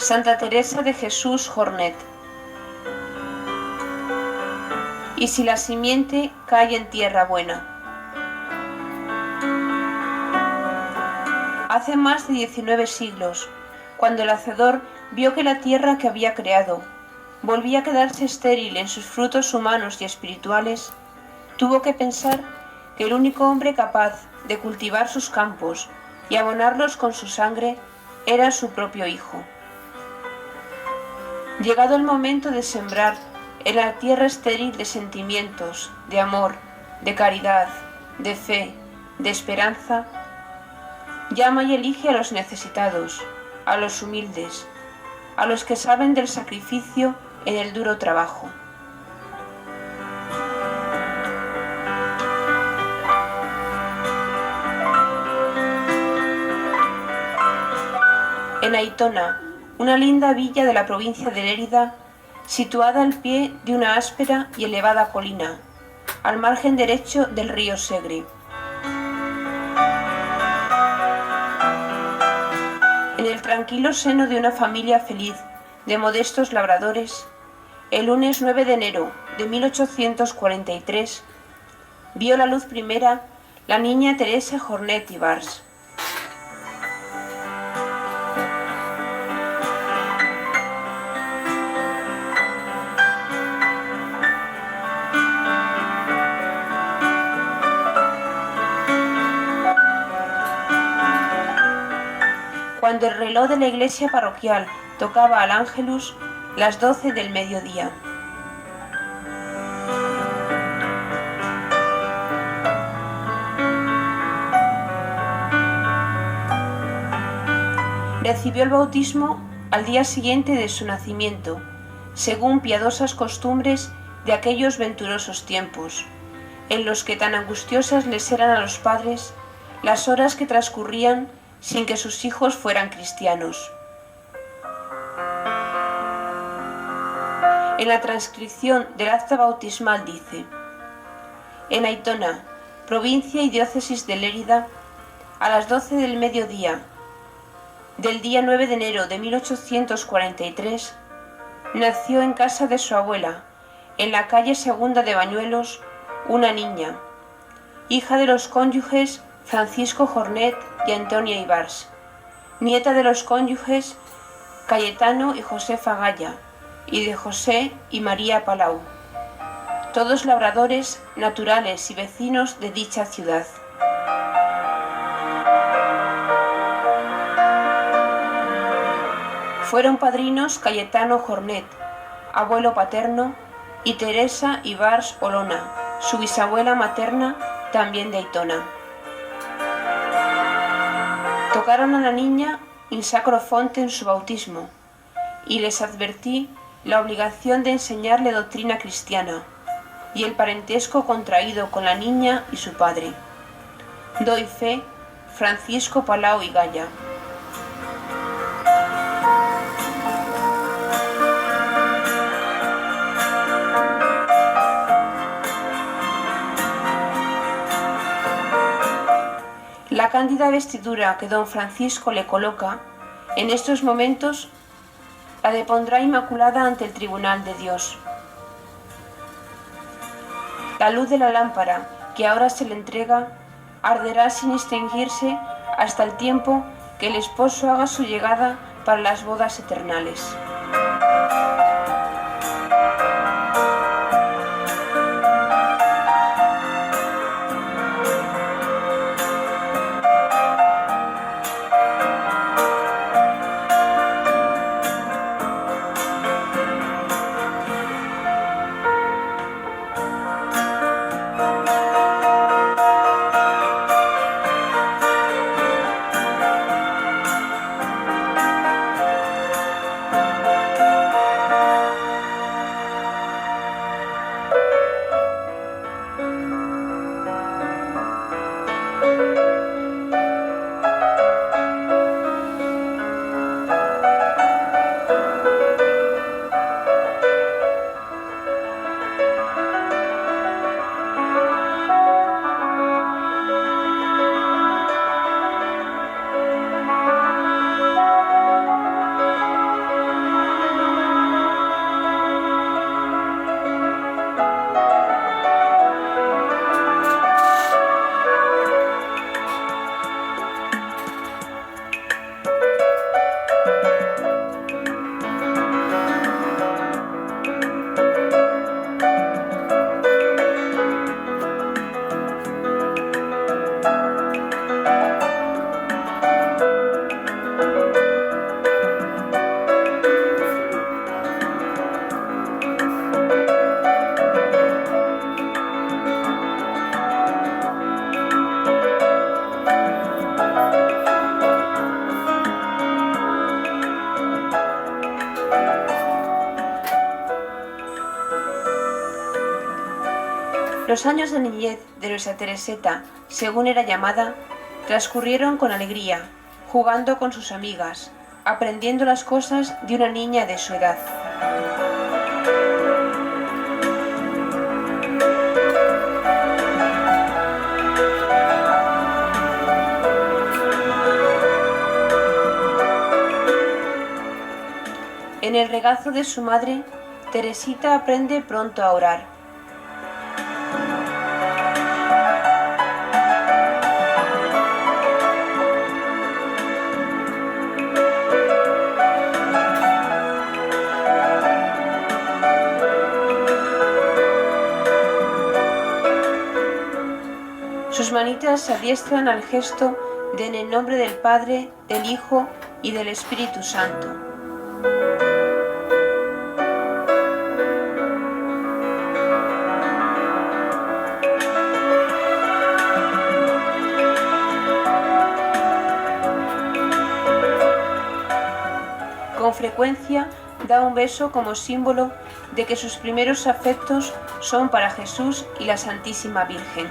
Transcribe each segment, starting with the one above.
Santa Teresa de Jesús Jornet. Y si la simiente cae en tierra buena. Hace más de 19 siglos, cuando el Hacedor vio que la tierra que había creado volvía a quedarse estéril en sus frutos humanos y espirituales, tuvo que pensar que el único hombre capaz de cultivar sus campos y abonarlos con su sangre era su propio Hijo. Llegado el momento de sembrar en la tierra estéril de sentimientos, de amor, de caridad, de fe, de esperanza, llama y elige a los necesitados, a los humildes, a los que saben del sacrificio en el duro trabajo. En Aitona, una linda villa de la provincia de Lérida, situada al pie de una áspera y elevada colina, al margen derecho del río Segre. En el tranquilo seno de una familia feliz, de modestos labradores, el lunes 9 de enero de 1843, vio la luz primera la niña Teresa Jornet i Bars. Cuando el reloj de la iglesia parroquial tocaba al Ángelus las 12 del mediodía. Recibió el bautismo al día siguiente de su nacimiento, según piadosas costumbres de aquellos venturosos tiempos, en los que tan angustiosas les eran a los padres las horas que transcurrían sin que sus hijos fueran cristianos. En la transcripción del acta bautismal dice: en Aitona, provincia y diócesis de Lérida, a las 12 del mediodía del día 9 de enero de 1843, nació en casa de su abuela, en la calle Segunda de Bañuelos, una niña, hija de los cónyuges Francisco Jornet y Antonia i Bars, nieta de los cónyuges Cayetano y Josefa Gaya, y de José y María Palau, todos labradores, naturales y vecinos de dicha ciudad. Fueron padrinos Cayetano Jornet, abuelo paterno, y Teresa i Bars Olona, su bisabuela materna, también de Aitona. Tocaron a la niña in sacro fonte en su bautismo, y les advertí la obligación de enseñarle doctrina cristiana y el parentesco contraído con la niña y su padre. Doy fe, Francisco Palau y Gaya. La cándida vestidura que don Francisco le coloca, en estos momentos, la depondrá inmaculada ante el tribunal de Dios. La luz de la lámpara que ahora se le entrega arderá sin extinguirse hasta el tiempo que el esposo haga su llegada para las bodas eternales. Los años de niñez de nuestra Tereseta, según era llamada, transcurrieron con alegría, jugando con sus amigas, aprendiendo las cosas de una niña de su edad. En el regazo de su madre, Teresita aprende pronto a orar. Sus manitas se adiestran al gesto de en el nombre del Padre, del Hijo y del Espíritu Santo. Con frecuencia da un beso como símbolo de que sus primeros afectos son para Jesús y la Santísima Virgen.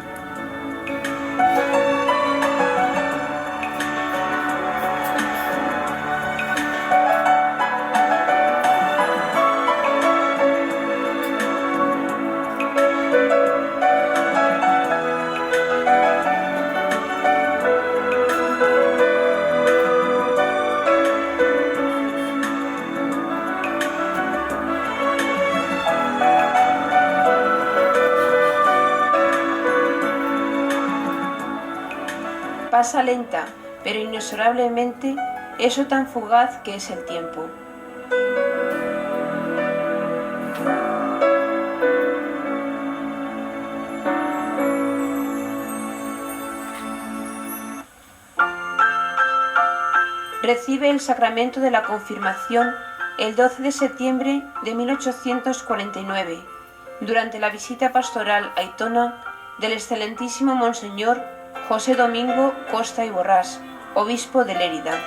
Pasa lenta, pero inexorablemente, eso tan fugaz que es el tiempo. Recibe el sacramento de la confirmación el 12 de septiembre de 1849, durante la visita pastoral a Aitona del excelentísimo Monseñor José Domingo Costa y Borrás, obispo de Lérida.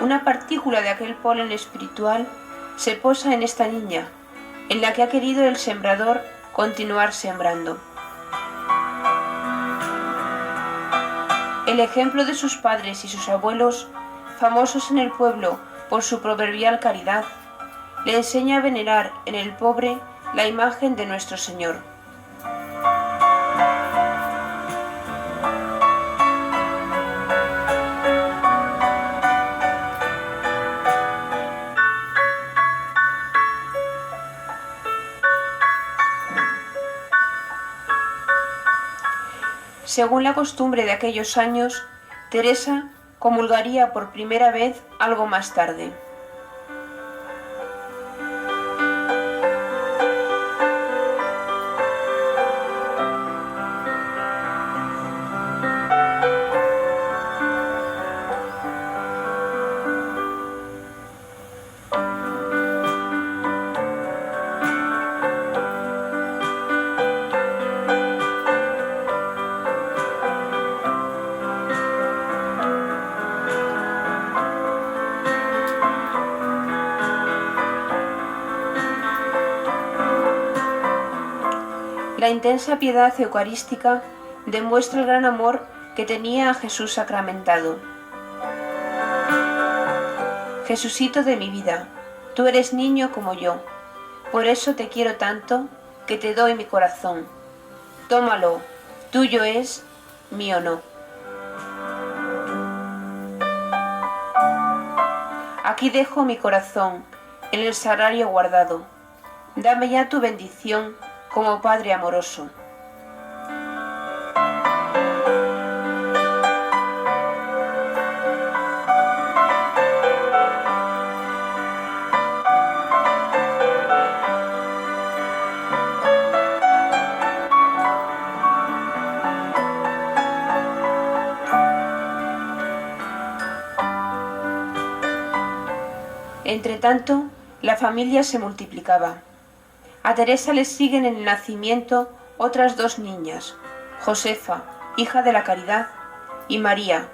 Una partícula de aquel polen espiritual se posa en esta niña, en la que ha querido el sembrador continuar sembrando. El ejemplo de sus padres y sus abuelos, famosos en el pueblo por su proverbial caridad, le enseña a venerar en el pobre la imagen de nuestro Señor. Según la costumbre de aquellos años, Teresa comulgaría por primera vez algo más tarde. La intensa piedad eucarística demuestra el gran amor que tenía a Jesús sacramentado. Jesucito de mi vida, tú eres niño como yo, por eso te quiero tanto que te doy mi corazón. Tómalo, tuyo es, mío no. Aquí dejo mi corazón, en el sagrario guardado. Dame ya tu bendición como Padre amoroso. Entretanto, la familia se multiplicaba. A Teresa le siguen en el nacimiento otras dos niñas, Josefa, hija de la Caridad, y María,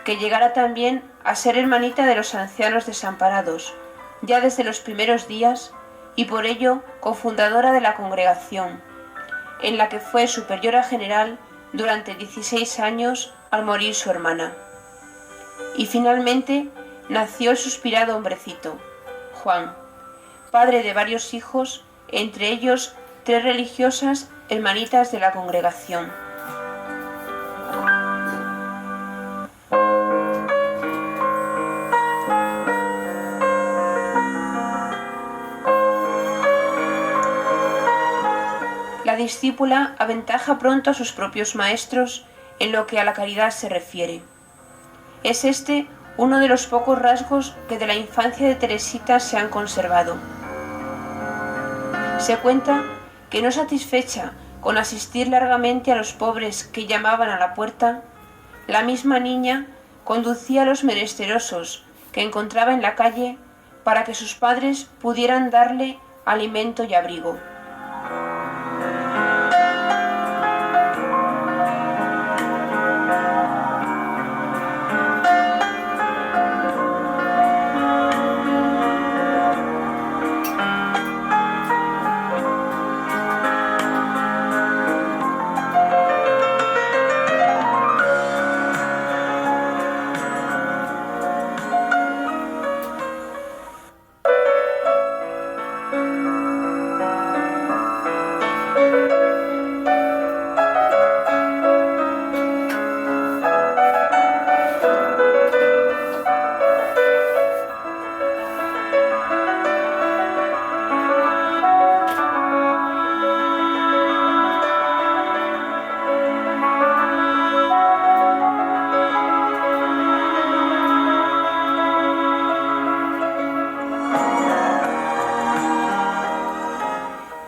que llegará también a ser hermanita de los ancianos desamparados, ya desde los primeros días, y por ello cofundadora de la congregación, en la que fue superiora general durante 16 años al morir su hermana. Y finalmente nació el suspirado hombrecito, Juan, padre de varios hijos, entre ellos 3 religiosas hermanitas de la congregación. La discípula aventaja pronto a sus propios maestros en lo que a la caridad se refiere. Es este uno de los pocos rasgos que de la infancia de Teresita se han conservado. Se cuenta que no satisfecha con asistir largamente a los pobres que llamaban a la puerta, la misma niña conducía a los menesterosos que encontraba en la calle para que sus padres pudieran darle alimento y abrigo.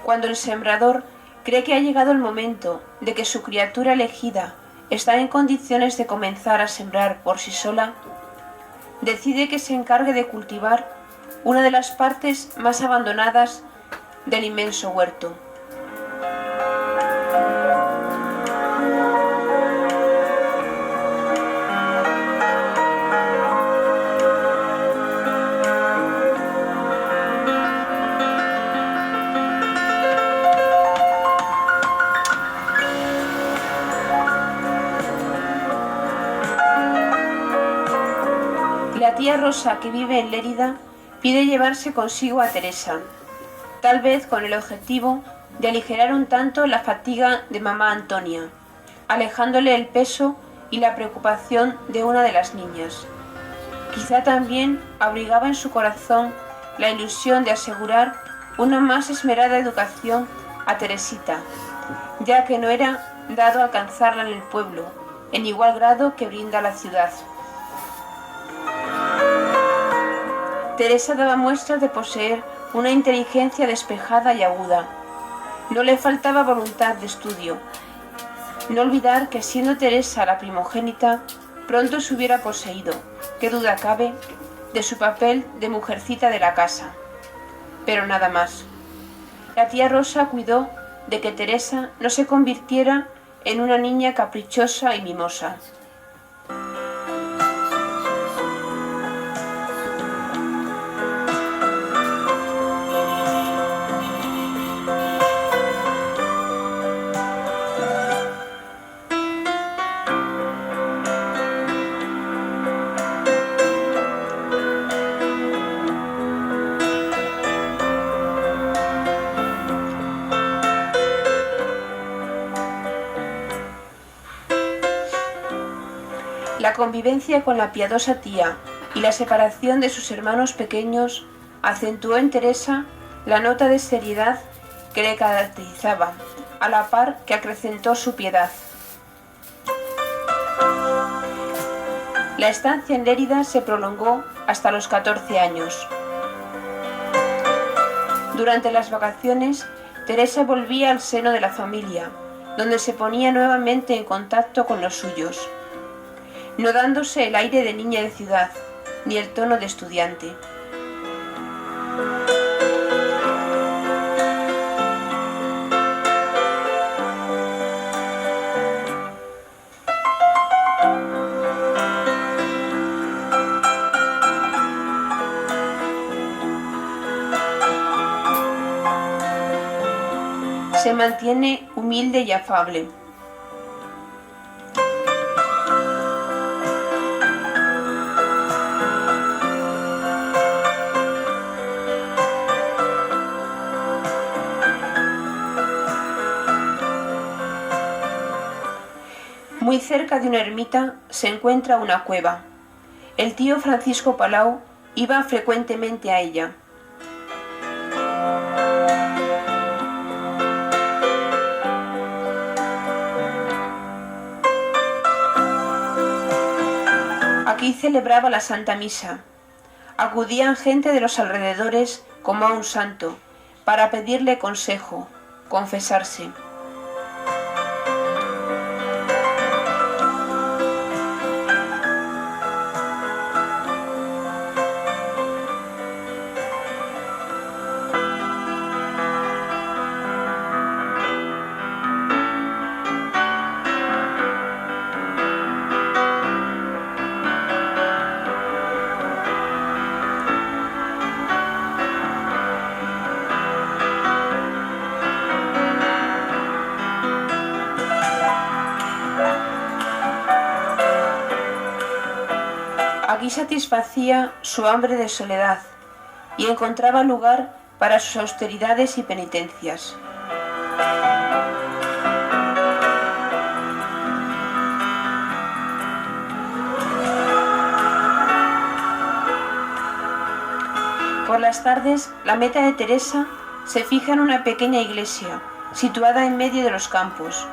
Cuando el sembrador cree que ha llegado el momento de que su criatura elegida está en condiciones de comenzar a sembrar por sí sola, decide que se encargue de cultivar una de las partes más abandonadas del inmenso huerto. La tía Rosa, que vive en Lérida, pide llevarse consigo a Teresa, tal vez con el objetivo de aligerar un tanto la fatiga de mamá Antonia, alejándole el peso y la preocupación de una de las niñas. Quizá también abrigaba en su corazón la ilusión de asegurar una más esmerada educación a Teresita, ya que no era dado a alcanzarla en el pueblo, en igual grado que brinda la ciudad. Teresa daba muestras de poseer una inteligencia despejada y aguda. No le faltaba voluntad de estudio. No olvidar que siendo Teresa la primogénita, pronto se hubiera poseído, qué duda cabe, de su papel de mujercita de la casa. Pero nada más. La tía Rosa cuidó de que Teresa no se convirtiera en una niña caprichosa y mimosa. La convivencia con la piadosa tía y la separación de sus hermanos pequeños acentuó en Teresa la nota de seriedad que le caracterizaba, a la par que acrecentó su piedad. La estancia en Lérida se prolongó hasta los 14 años. Durante las vacaciones, Teresa volvía al seno de la familia, donde se ponía nuevamente en contacto con los suyos, no dándose el aire de niña de ciudad, ni el tono de estudiante. Se mantiene humilde y afable. Muy cerca de una ermita se encuentra una cueva. El tío Francisco Palau iba frecuentemente a ella. Aquí celebraba la Santa Misa. Acudían gente de los alrededores como a un santo, para pedirle consejo, confesarse. Aquí satisfacía su hambre de soledad y encontraba lugar para sus austeridades y penitencias. Por las tardes, la meta de Teresa se fija en una pequeña iglesia, situada en medio de los campos,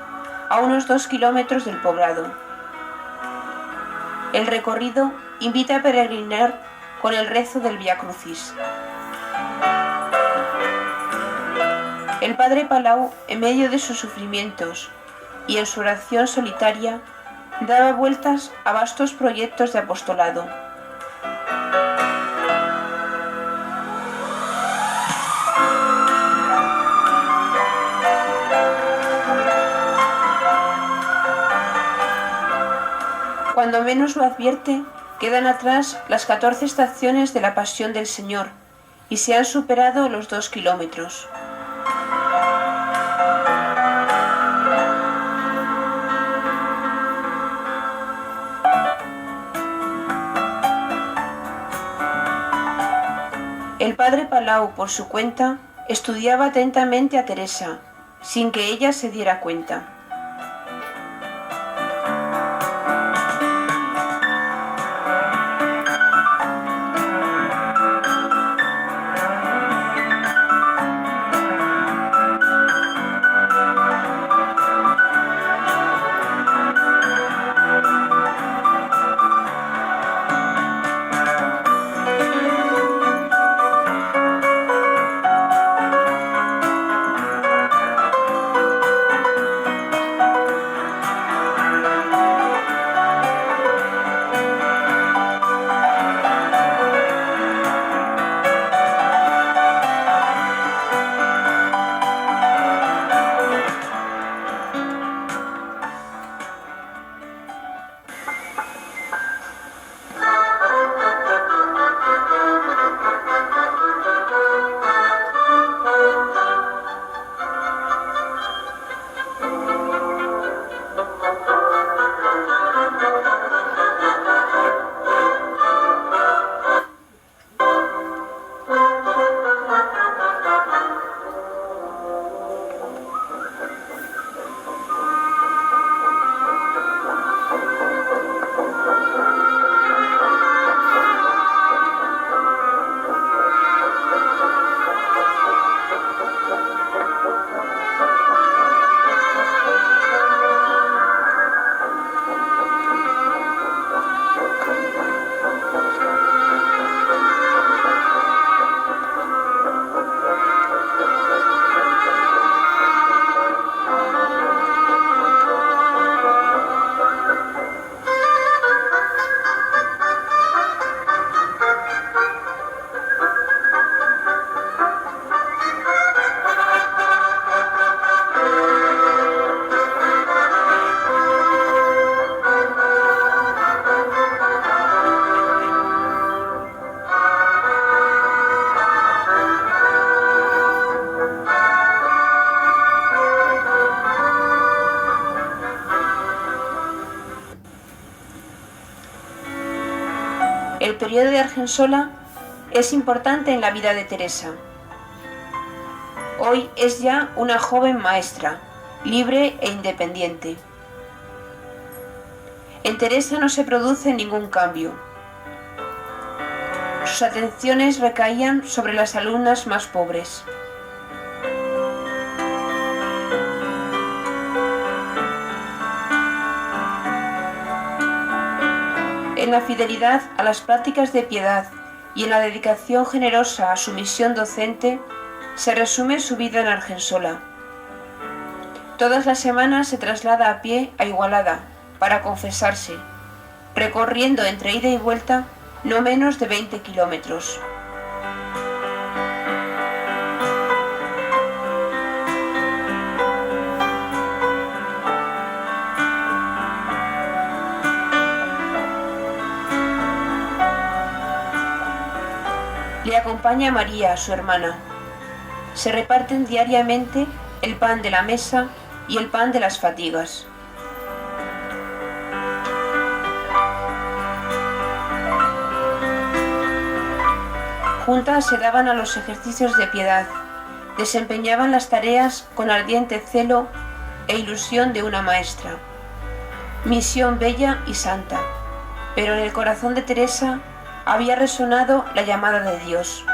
a unos 2 kilómetros del poblado. El recorrido invita a peregrinar con el rezo del Vía Crucis. El padre Palau, en medio de sus sufrimientos y en su oración solitaria, daba vueltas a vastos proyectos de apostolado. Cuando menos lo advierte, quedan atrás las 14 estaciones de la Pasión del Señor y se han superado los 2 kilómetros. El padre Palau, por su cuenta, estudiaba atentamente a Teresa, sin que ella se diera cuenta. periodo de Argensola es importante en la vida de Teresa. Hoy es ya una joven maestra, libre e independiente. En Teresa no se produce ningún cambio. Sus atenciones recaían sobre las alumnas más pobres. En la fidelidad a las prácticas de piedad y en la dedicación generosa a su misión docente se resume su vida en Argensola. Todas las semanas se traslada a pie a Igualada para confesarse, recorriendo entre ida y vuelta no menos de 20 kilómetros. Le acompaña María, su hermana. Se reparten diariamente el pan de la mesa y el pan de las fatigas. Juntas se daban a los ejercicios de piedad, desempeñaban las tareas con ardiente celo e ilusión de una maestra. Misión bella y santa, pero en el corazón de Teresa había resonado la llamada de Dios.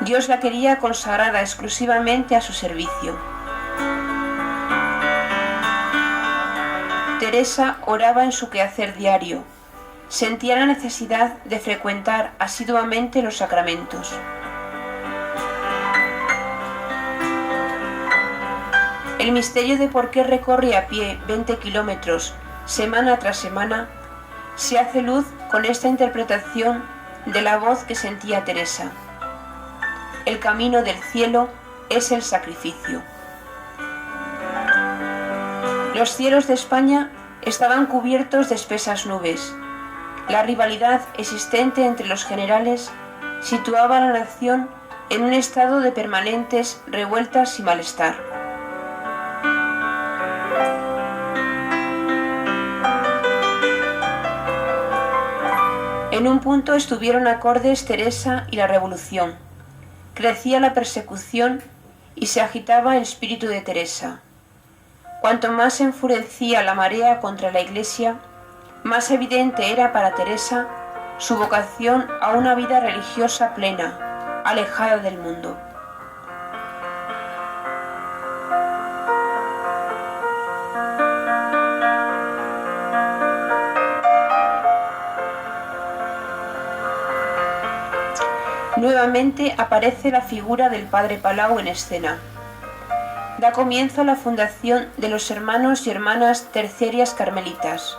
Dios la quería consagrada exclusivamente a su servicio. Teresa oraba en su quehacer diario. Sentía la necesidad de frecuentar asiduamente los sacramentos. El misterio de por qué recorre a pie 20 kilómetros semana tras semana se hace luz con esta interpretación de la voz que sentía Teresa. El camino del cielo es el sacrificio. Los cielos de España estaban cubiertos de espesas nubes. La rivalidad existente entre los generales situaba a la nación en un estado de permanentes revueltas y malestar. En un punto estuvieron acordes Teresa y la revolución. Crecía la persecución y se agitaba el espíritu de Teresa. Cuanto más se enfurecía la marea contra la Iglesia, más evidente era para Teresa su vocación a una vida religiosa plena, alejada del mundo. Nuevamente aparece la figura del padre Palau en escena. Da comienzo a la fundación de los hermanos y hermanas terciarias carmelitas.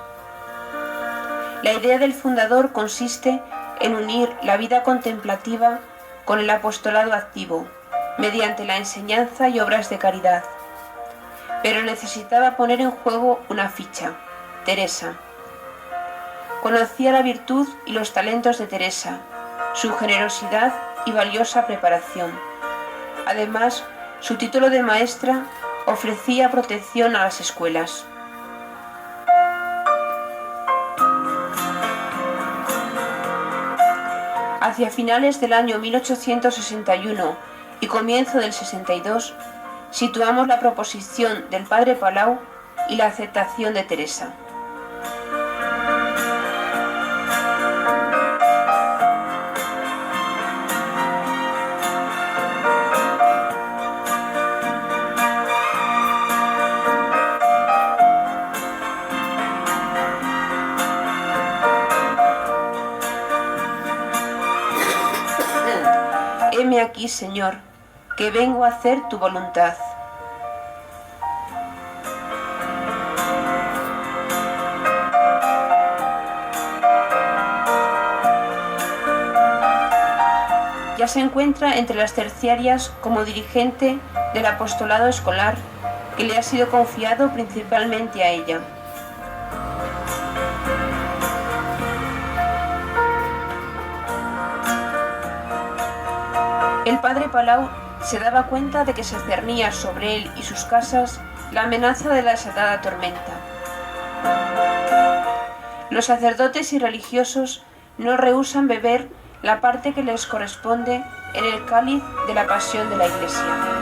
La idea del fundador consiste en unir la vida contemplativa con el apostolado activo, mediante la enseñanza y obras de caridad. Pero necesitaba poner en juego una ficha, Teresa. Conocía la virtud y los talentos de Teresa, su generosidad y valiosa preparación. Además, su título de maestra ofrecía protección a las escuelas. Hacia finales del año 1861 y comienzo del 62, situamos la proposición del padre Palau y la aceptación de Teresa. Heme aquí, Señor, que vengo a hacer tu voluntad. Ya se encuentra entre las terciarias como dirigente del apostolado escolar que le ha sido confiado principalmente a ella. El padre Palau se daba cuenta de que se cernía sobre él y sus casas la amenaza de la desatada tormenta. Los sacerdotes y religiosos no rehúsan beber la parte que les corresponde en el cáliz de la pasión de la Iglesia.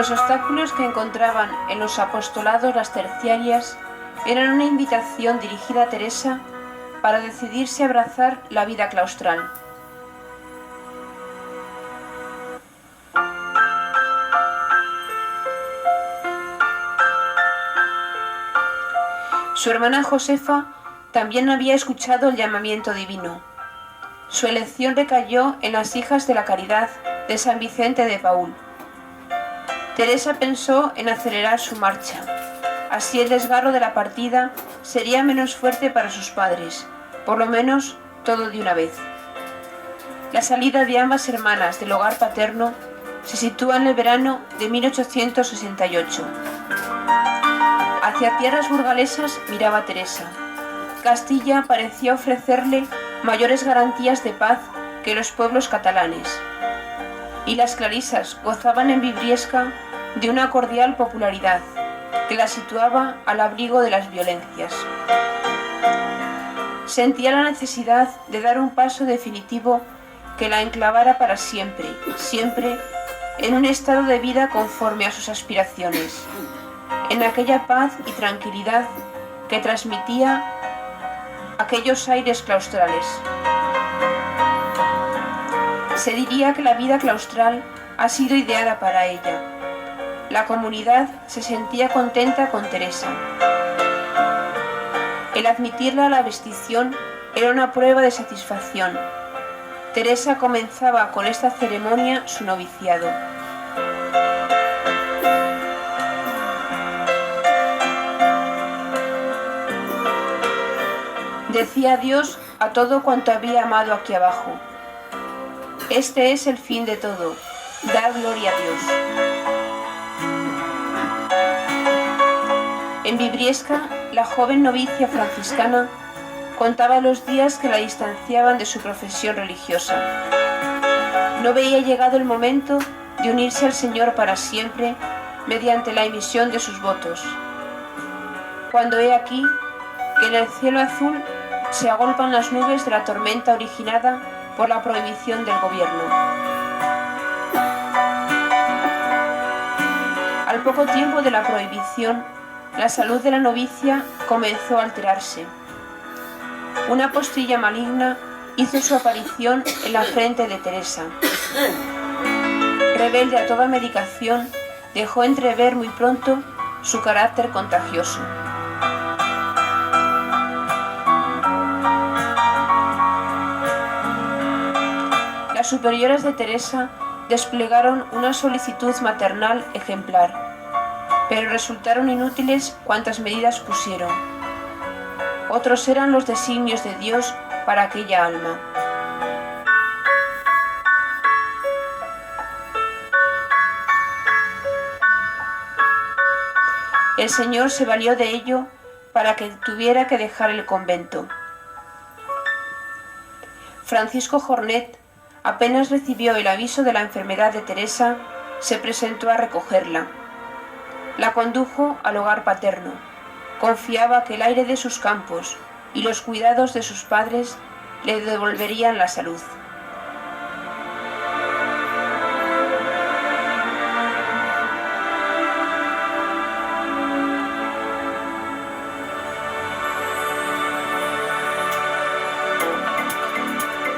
Los obstáculos que encontraban en los apostolados las terciarias eran una invitación dirigida a Teresa para decidirse a abrazar la vida claustral. Su hermana Josefa también había escuchado el llamamiento divino. Su elección recayó en las hijas de la caridad de San Vicente de Paúl. Teresa pensó en acelerar su marcha. Así el desgarro de la partida sería menos fuerte para sus padres, por lo menos todo de una vez. La salida de ambas hermanas del hogar paterno se sitúa en el verano de 1868. Hacia tierras burgalesas miraba Teresa. Castilla parecía ofrecerle mayores garantías de paz que los pueblos catalanes, y las clarisas gozaban en Vibriesca de una cordial popularidad que la situaba al abrigo de las violencias. Sentía la necesidad de dar un paso definitivo que la enclavara para siempre, siempre en un estado de vida conforme a sus aspiraciones, en aquella paz y tranquilidad que transmitía aquellos aires claustrales. Se diría que la vida claustral ha sido ideada para ella. La comunidad se sentía contenta con Teresa. El admitirla a la vestición era una prueba de satisfacción. Teresa comenzaba con esta ceremonia su noviciado. Decía adiós a todo cuanto había amado aquí abajo. Este es el fin de todo, dar gloria a Dios. En Vibriesca, la joven novicia franciscana contaba los días que la distanciaban de su profesión religiosa. No veía llegado el momento de unirse al Señor para siempre mediante la emisión de sus votos. Cuando he aquí que en el cielo azul se agolpan las nubes de la tormenta originada por la prohibición del gobierno. Al poco tiempo de la prohibición, la salud de la novicia comenzó a alterarse. Una postilla maligna hizo su aparición en la frente de Teresa. Rebelde a toda medicación, dejó entrever muy pronto su carácter contagioso. Las superioras de Teresa desplegaron una solicitud maternal ejemplar, pero resultaron inútiles cuantas medidas pusieron. Otros eran los designios de Dios para aquella alma. El Señor se valió de ello para que tuviera que dejar el convento. Francisco Jornet, apenas recibió el aviso de la enfermedad de Teresa, se presentó a recogerla. La condujo al hogar paterno. Confiaba que el aire de sus campos y los cuidados de sus padres le devolverían la salud.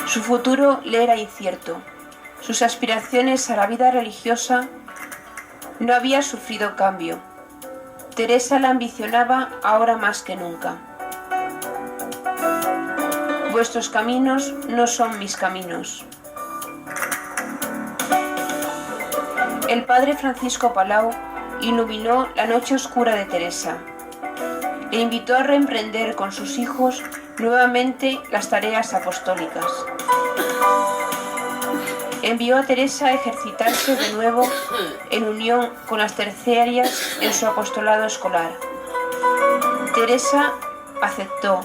Su futuro le era incierto. Sus aspiraciones a la vida religiosa no había sufrido cambio. Teresa la ambicionaba ahora más que nunca. Vuestros caminos no son mis caminos. El padre Francisco Palau iluminó la noche oscura de Teresa. Le invitó a reemprender con sus hijos nuevamente las tareas apostólicas. envió a Teresa a ejercitarse de nuevo en unión con las terciarias en su apostolado escolar. Teresa aceptó.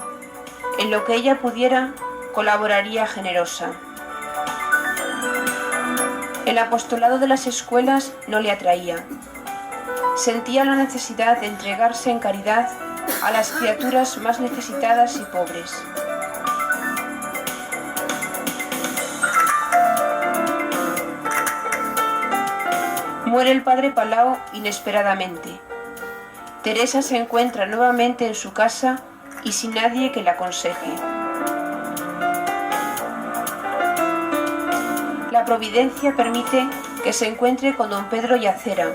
En lo que ella pudiera, colaboraría generosa. El apostolado de las escuelas no le atraía. Sentía la necesidad de entregarse en caridad a las criaturas más necesitadas y pobres. Muere el padre Palau inesperadamente. Teresa se encuentra nuevamente en su casa y sin nadie que la aconseje. La providencia permite que se encuentre con don Pedro Yacera,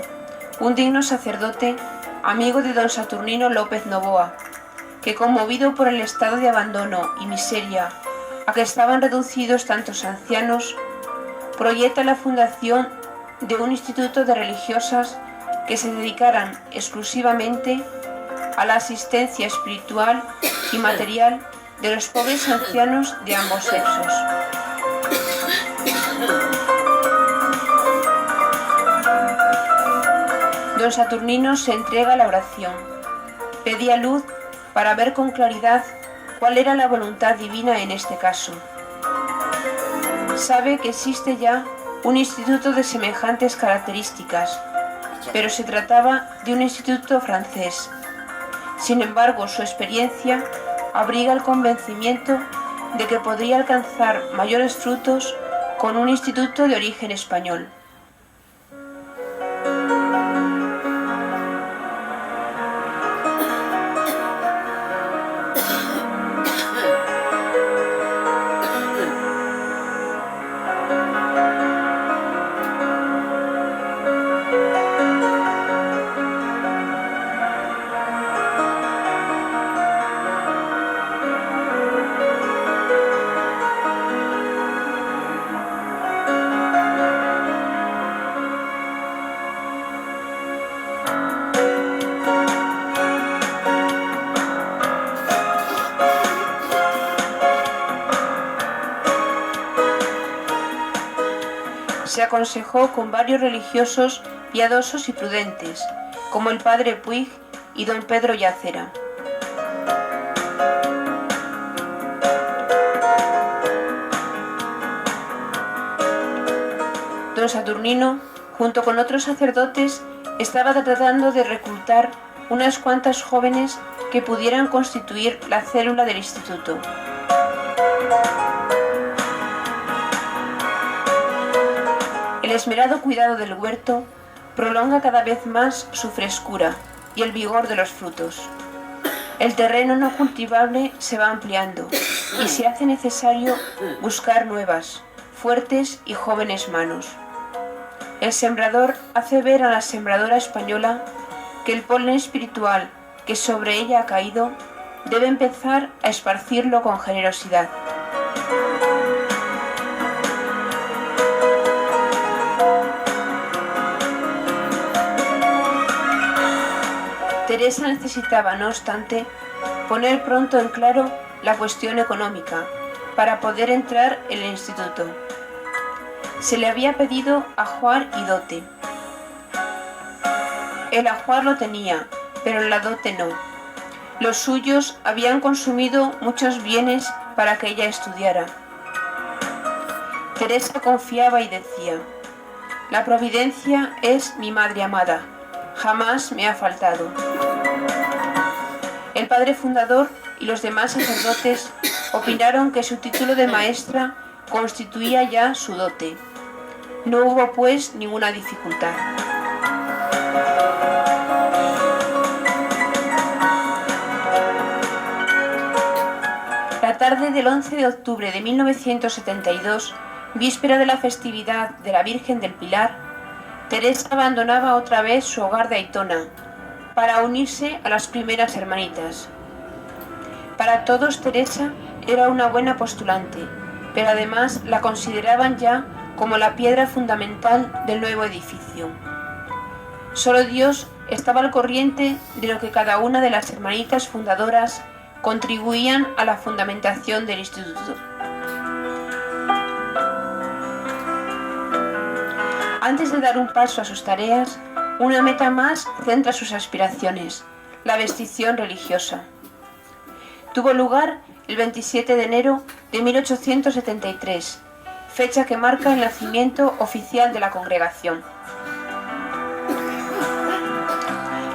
un digno sacerdote, amigo de don Saturnino López Novoa, que conmovido por el estado de abandono y miseria a que estaban reducidos tantos ancianos, proyecta la fundación de un instituto de religiosas que se dedicaran exclusivamente a la asistencia espiritual y material de los pobres ancianos de ambos sexos. Don Saturnino se entrega a la oración. Pedía luz para ver con claridad cuál era la voluntad divina en este caso. Sabe que existe ya un instituto de semejantes características, pero se trataba de un instituto francés. Sin embargo, su experiencia abriga el convencimiento de que podría alcanzar mayores frutos con un instituto de origen español. Se aconsejó con varios religiosos piadosos y prudentes, como el padre Puig y don Pedro Yacera. Don Saturnino, junto con otros sacerdotes, estaba tratando de reclutar unas cuantas jóvenes que pudieran constituir la célula del instituto. El esmerado cuidado del huerto prolonga cada vez más su frescura y el vigor de los frutos. El terreno no cultivable se va ampliando y se hace necesario buscar nuevas, fuertes y jóvenes manos. El sembrador hace ver a la sembradora española que el polen espiritual que sobre ella ha caído debe empezar a esparcirlo con generosidad. Teresa necesitaba, no obstante, poner pronto en claro la cuestión económica para poder entrar en el instituto. Se le había pedido ajuar y dote. El ajuar lo tenía, pero la dote no. Los suyos habían consumido muchos bienes para que ella estudiara. Teresa confiaba y decía: «La providencia es mi madre amada, jamás me ha faltado». El padre fundador y los demás sacerdotes opinaron que su título de maestra constituía ya su dote. No hubo, pues, ninguna dificultad. La tarde del 11 de octubre de 1972, víspera de la festividad de la Virgen del Pilar, Teresa abandonaba otra vez su hogar de Aitona para unirse a las primeras hermanitas. Para todos Teresa era una buena postulante, pero además la consideraban ya como la piedra fundamental del nuevo edificio. Solo Dios estaba al corriente de lo que cada una de las hermanitas fundadoras contribuían a la fundamentación del instituto. Antes de dar un paso a sus tareas, una meta más centra sus aspiraciones, la vestición religiosa. Tuvo lugar el 27 de enero de 1873, fecha que marca el nacimiento oficial de la congregación.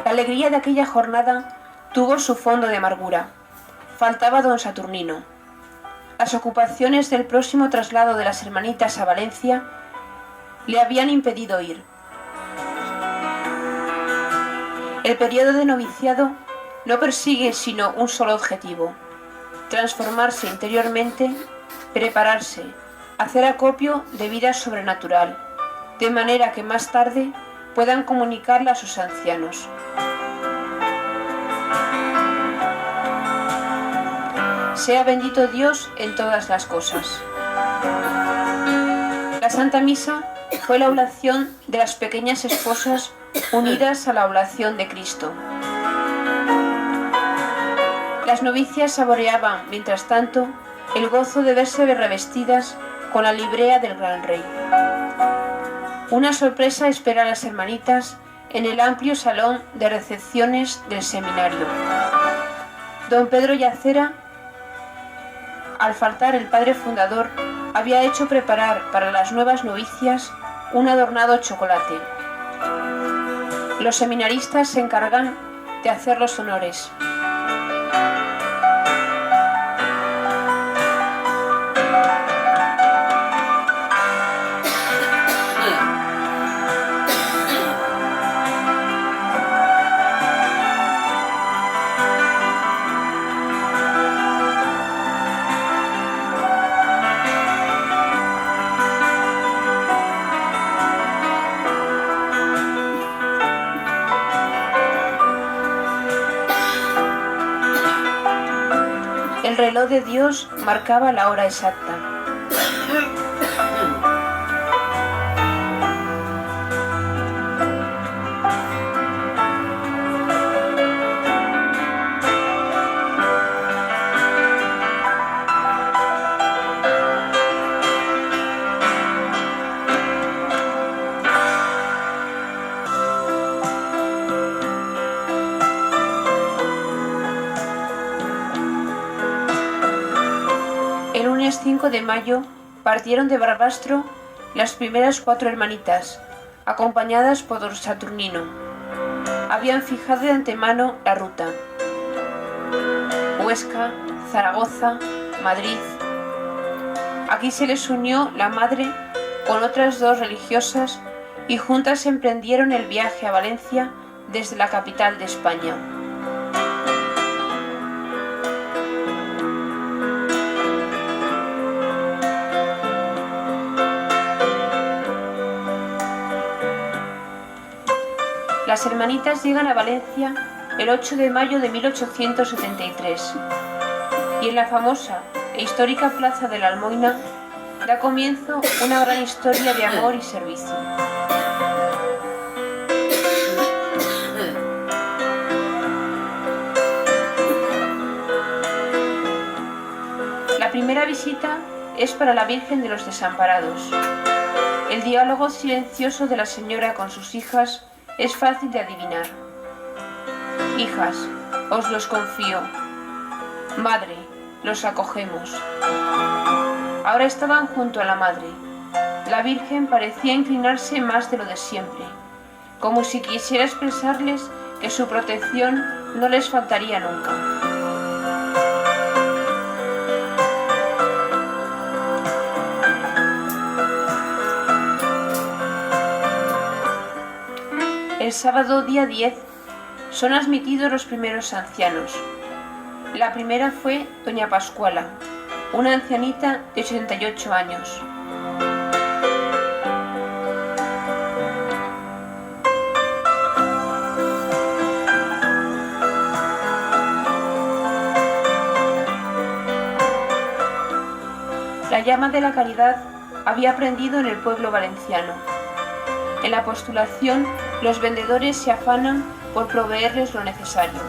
La alegría de aquella jornada tuvo su fondo de amargura. Faltaba don Saturnino. Las ocupaciones del próximo traslado de las hermanitas a Valencia le habían impedido ir. El periodo de noviciado no persigue sino un solo objetivo: transformarse interiormente, prepararse, hacer acopio de vida sobrenatural, de manera que más tarde puedan comunicarla a sus ancianos. Sea bendito Dios en todas las cosas. La Santa Misa fue la oblación de las pequeñas esposas unidas a la oblación de Cristo. Las novicias saboreaban, mientras tanto, el gozo de verse revestidas con la librea del Gran Rey. Una sorpresa espera a las hermanitas en el amplio salón de recepciones del seminario. Don Pedro Yacera, al faltar el padre fundador, había hecho preparar para las nuevas novicias un adornado chocolate. Los seminaristas se encargan de hacer los honores. El reloj de Dios marcaba la hora exacta. El lunes 5 de mayo partieron de Barbastro las primeras 4 hermanitas, acompañadas por don Saturnino. Habían fijado de antemano la ruta: Huesca, Zaragoza, Madrid. Aquí se les unió la madre con otras 2 religiosas y juntas emprendieron el viaje a Valencia desde la capital de España. Las hermanitas llegan a Valencia el 8 de mayo de 1873 y en la famosa e histórica plaza de la Almoina da comienzo una gran historia de amor y servicio. La primera visita es para la Virgen de los Desamparados. El diálogo silencioso de la señora con sus hijas es fácil de adivinar. Hijas, os los confío. Madre, los acogemos. Ahora estaban junto a la madre. La Virgen parecía inclinarse más de lo de siempre, como si quisiera expresarles que su protección no les faltaría nunca. El sábado día 10 son admitidos los primeros ancianos. La primera fue doña Pascuala, una ancianita de 88 años. La llama de la caridad había prendido en el pueblo valenciano. En la postulación, los vendedores se afanan por proveerles lo necesario.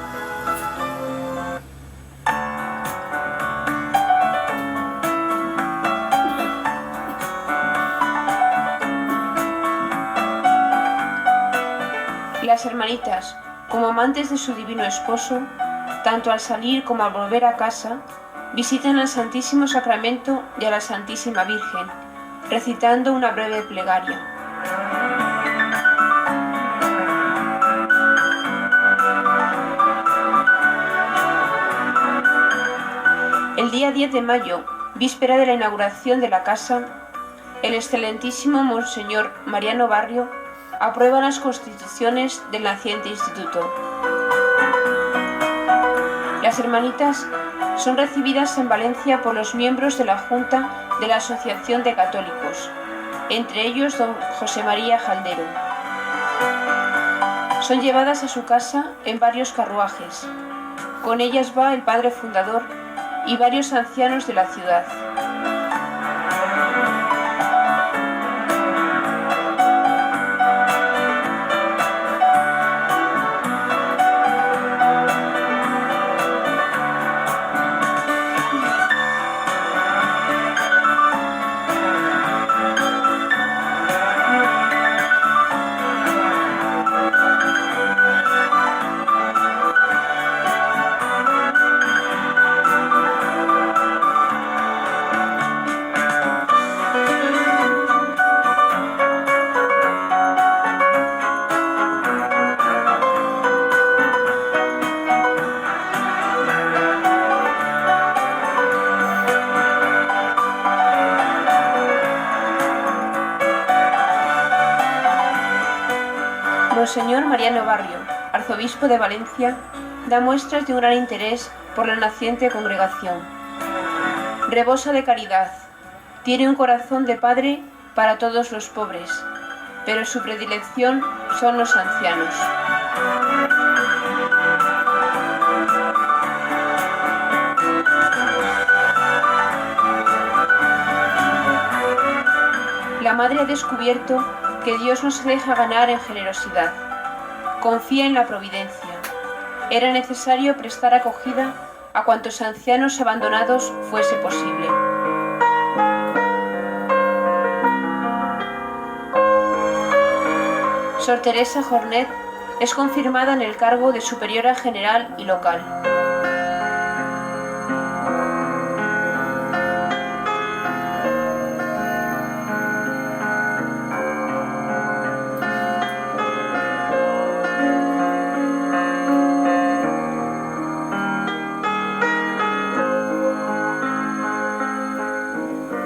las hermanitas, como amantes de su divino esposo, tanto al salir como al volver a casa, visitan al Santísimo Sacramento y a la Santísima Virgen, recitando una breve plegaria. El día 10 de mayo, víspera de la inauguración de la casa, el excelentísimo Monseñor Mariano Barrio aprueba las constituciones del naciente instituto. Las hermanitas son recibidas en Valencia por los miembros de la Junta de la Asociación de Católicos, entre ellos don José María Jaldero. Son llevadas a su casa en varios carruajes. Con ellas va el padre fundador y varios ancianos de la ciudad. Monseñor Mariano Barrio, arzobispo de Valencia, da muestras de un gran interés por la naciente congregación. Rebosa de caridad, tiene un corazón de padre para todos los pobres, pero su predilección son los ancianos. La madre ha descubierto que Dios no se deja ganar en generosidad. Confía en la providencia. Era necesario prestar acogida a cuantos ancianos abandonados fuese posible. Sor Teresa Jornet es confirmada en el cargo de superiora general y local.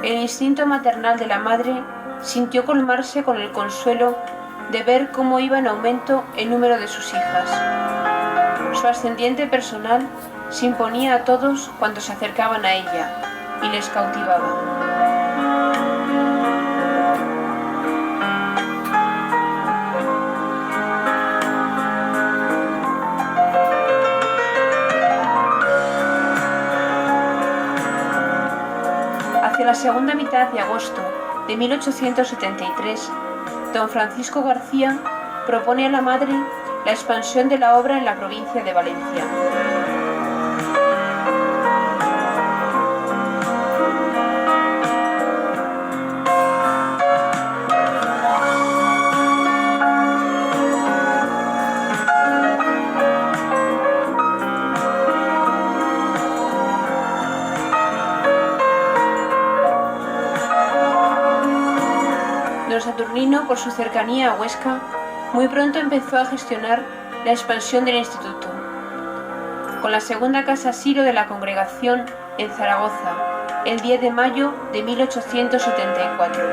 El instinto maternal de la madre sintió colmarse con el consuelo de ver cómo iba en aumento el número de sus hijas. Su ascendiente personal se imponía a todos cuantos se acercaban a ella y les cautivaba. Hacia la segunda mitad de agosto de 1873, don Francisco García propone a la madre la expansión de la obra en la provincia de Valencia. Don Saturnino, por su cercanía a Huesca, muy pronto empezó a gestionar la expansión del instituto, con la segunda casa asilo de la congregación en Zaragoza, el 10 de mayo de 1874.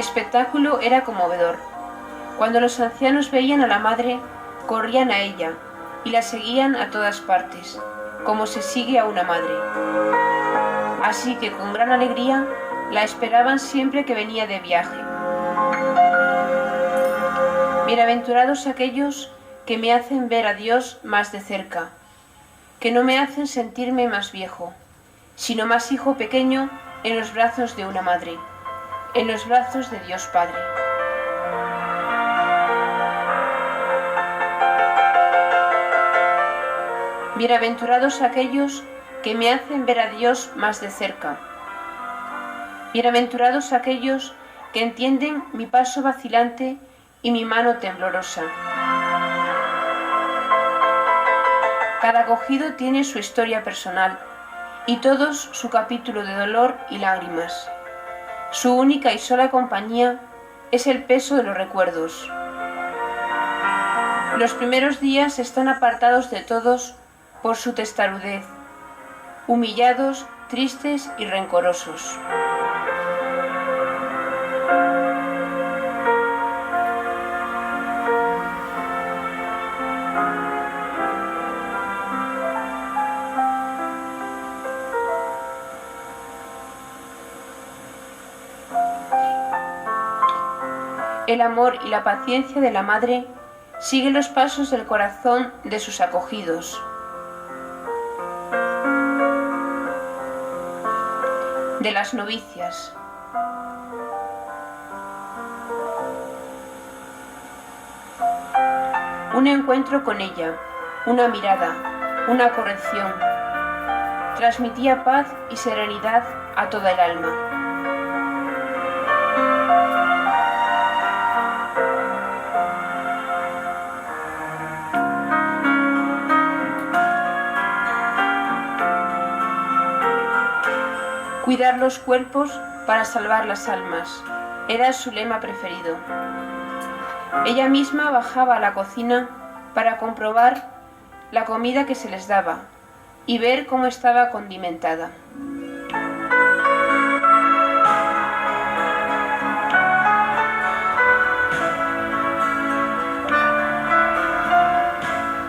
espectáculo era conmovedor. Cuando los ancianos veían a la madre, corrían a ella y la seguían a todas partes, como se sigue a una madre. Así que con gran alegría la esperaban siempre que venía de viaje. Bienaventurados aquellos que me hacen ver a Dios más de cerca, que no me hacen sentirme más viejo, sino más hijo pequeño en los brazos de una madre, en los brazos de Dios Padre. Bienaventurados aquellos que me hacen ver a Dios más de cerca. Bienaventurados aquellos que entienden mi paso vacilante y mi mano temblorosa. Cada acogido tiene su historia personal y todos su capítulo de dolor y lágrimas. Su única y sola compañía es el peso de los recuerdos. Los primeros días están apartados de todos por su testarudez, humillados, tristes y rencorosos. El amor y la paciencia de la madre siguen los pasos del corazón de sus acogidos. De las novicias. Un encuentro con ella, una mirada, una corrección, transmitía paz y serenidad a toda el alma. Cuidar los cuerpos para salvar las almas era su lema preferido. Ella misma bajaba a la cocina para comprobar la comida que se les daba y ver cómo estaba condimentada.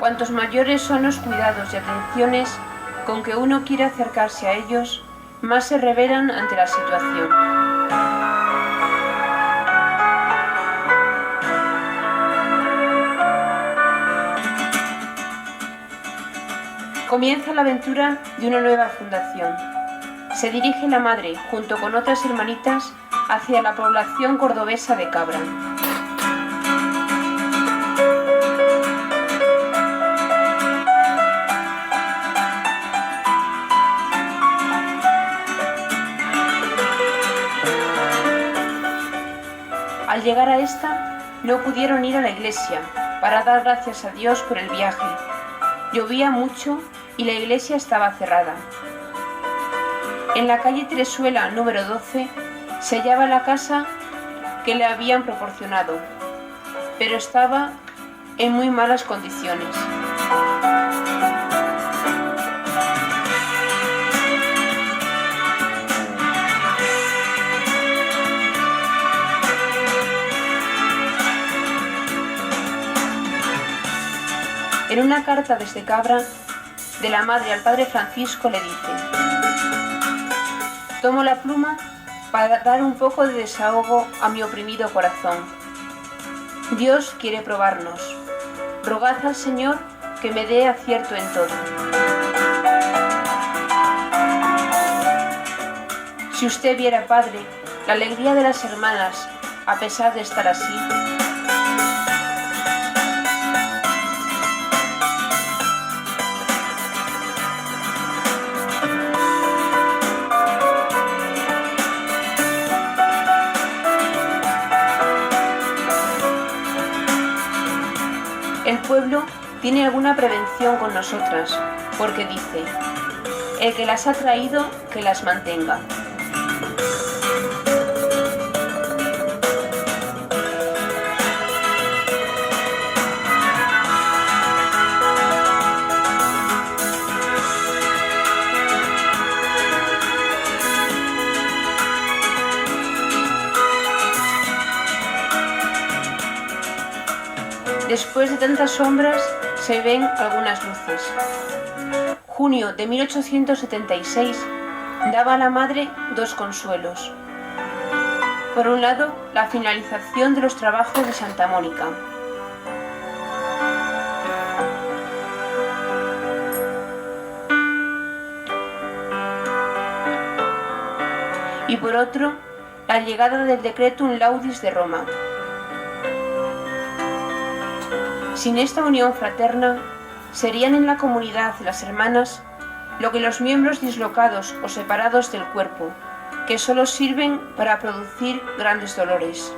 Cuantos mayores son los cuidados y atenciones con que uno quiere acercarse a ellos, más se revelan ante la situación. Comienza la aventura de una nueva fundación. Se dirige la madre, junto con otras hermanitas, hacia la población cordobesa de Cabra. Al llegar a esta, no pudieron ir a la iglesia para dar gracias a Dios por el viaje. Llovía mucho y la iglesia estaba cerrada. En la calle Tresuela número 12 se hallaba la casa que le habían proporcionado, pero estaba en muy malas condiciones. En una carta desde Cabra, de la madre al padre Francisco le dice: tomo la pluma para dar un poco de desahogo a mi oprimido corazón. Dios quiere probarnos. Rogad al Señor que me dé acierto en todo. Si usted viera, padre, la alegría de las hermanas, a pesar de estar así, el pueblo tiene alguna prevención con nosotras, porque dice: el que las ha traído, que las mantenga. Después de tantas sombras se ven algunas luces. Junio de 1876 daba a la madre dos consuelos. Por un lado, la finalización de los trabajos de Santa Mónica. Y por otro, la llegada del Decretum Laudis de Roma. Sin esta unión fraterna, serían en la comunidad las hermanas lo que los miembros dislocados o separados del cuerpo, que solo sirven para producir grandes dolores.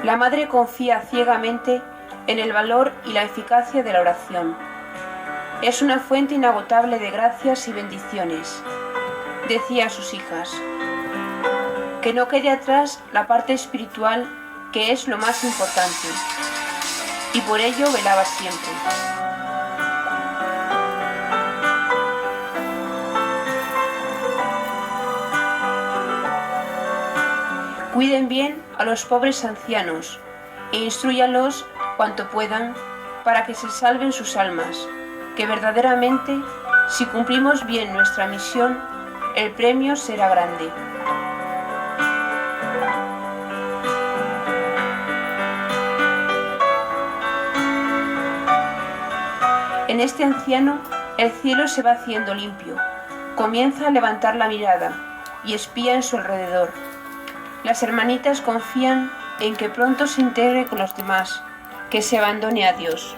La madre confía ciegamente en el valor y la eficacia de la oración. Es una fuente inagotable de gracias y bendiciones. Decía a sus hijas: que no quede atrás la parte espiritual, que es lo más importante, y por ello velaba siempre. Cuiden bien a los pobres ancianos e instrúyanlos cuanto puedan para que se salven sus almas, que verdaderamente, si cumplimos bien nuestra misión, el premio será grande. En este anciano, el cielo se va haciendo limpio, comienza a levantar la mirada y espía en su alrededor. Las hermanitas confían en que pronto se integre con los demás, que se abandone a Dios.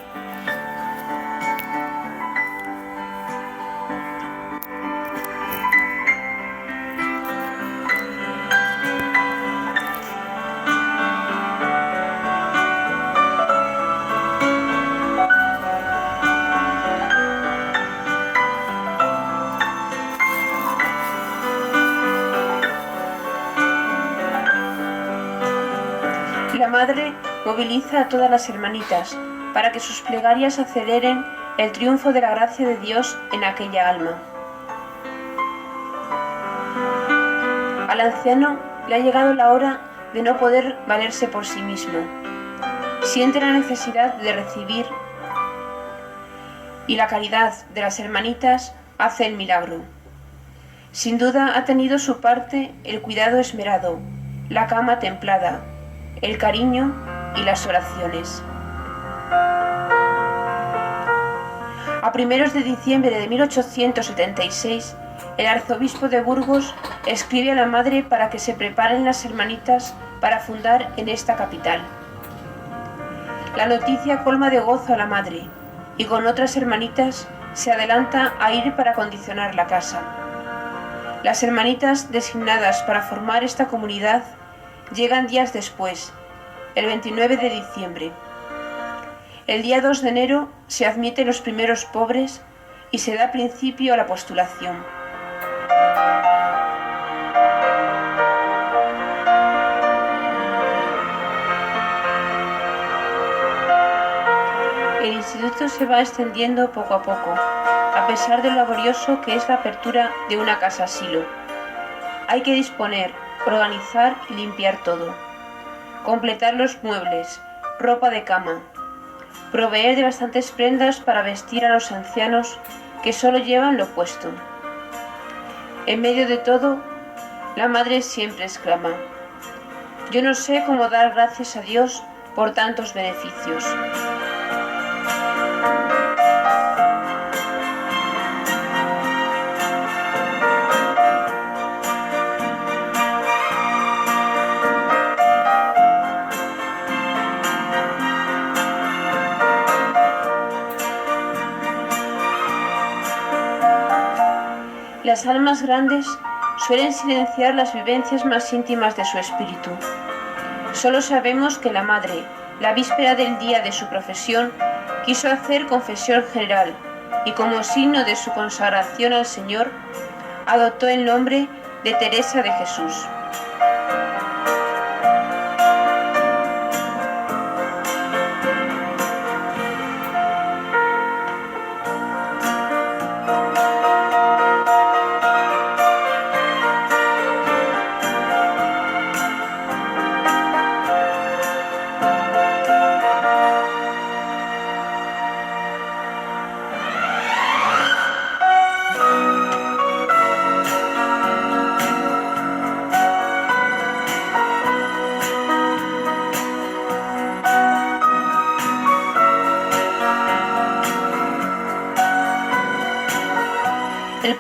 La madre moviliza a todas las hermanitas para que sus plegarias aceleren el triunfo de la gracia de Dios en aquella alma. Al anciano le ha llegado la hora de no poder valerse por sí mismo. Siente la necesidad de recibir, y la caridad de las hermanitas hace el milagro. Sin duda ha tenido su parte el cuidado esmerado, la cama templada, el cariño y las oraciones. A primeros de diciembre de 1876, el arzobispo de Burgos escribe a la madre para que se preparen las hermanitas para fundar en esta capital. La noticia colma de gozo a la madre y con otras hermanitas se adelanta a ir para acondicionar la casa. Las hermanitas designadas para formar esta comunidad llegan días después, el 29 de diciembre. El día 2 de enero se admiten los primeros pobres y se da principio a la postulación. El instituto se va extendiendo poco a poco, a pesar de lo laborioso que es la apertura de una casa asilo. Hay que disponer, organizar y limpiar todo, completar los muebles, ropa de cama, proveer de bastantes prendas para vestir a los ancianos que solo llevan lo puesto. En medio de todo, la madre siempre exclama: yo no sé cómo dar gracias a Dios por tantos beneficios. Las almas grandes suelen silenciar las vivencias más íntimas de su espíritu. Solo sabemos que la madre, la víspera del día de su profesión, quiso hacer confesión general y como signo de su consagración al Señor, adoptó el nombre de Teresa de Jesús.